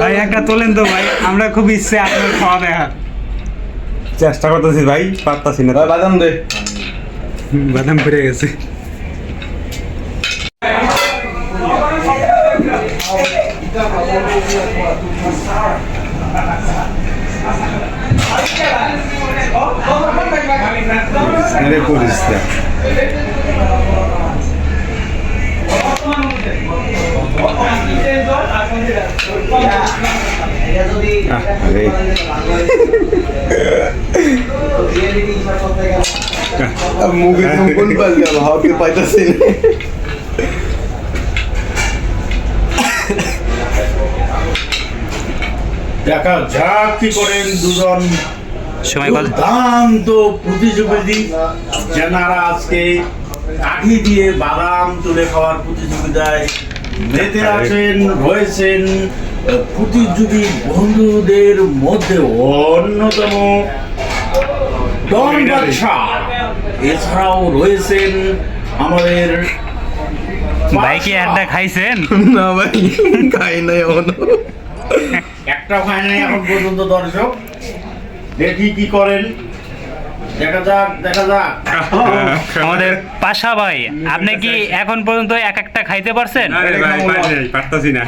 ভাই একটা তোলেন তো ভাই, আমরা খুব ইচ্ছে আপনার খাওয়া দেখার। চেষ্টা করতেছি ভাই, পারতাছি না। বাদাম দে। বাদাম পড়ে গেছে। আরে পুলিশ না। আরে মুখে কোন পাল গেল হাতে পাইতাছি না। দেখা যাক কি করেন দুজন সময় কত? দুর্দান্ত প্রতিযোগী যারা আজকে কাঠি দিয়ে বাদাম তুলে খাওয়ার প্রতিযোগিতায় মেতে আছেন রয়েছেন। প্রতিযোগী বন্ধুদের মধ্যে অন্যতম ডন বাদশা, এছাড়াও রয়েছেন আমাদের ভাই কি একটা খাইছেন? না ভাই খাই নাই এখনো। একটা খায় নাই এখন পর্যন্ত। দর্শক দেখি কি করেন, দেখা যাক দেখা যাক। আমাদের পাশা ভাই, আপনি কি এখন পর্যন্ত এক একটা খাইতে পারছেন? আরে ভাই পারতাছি না।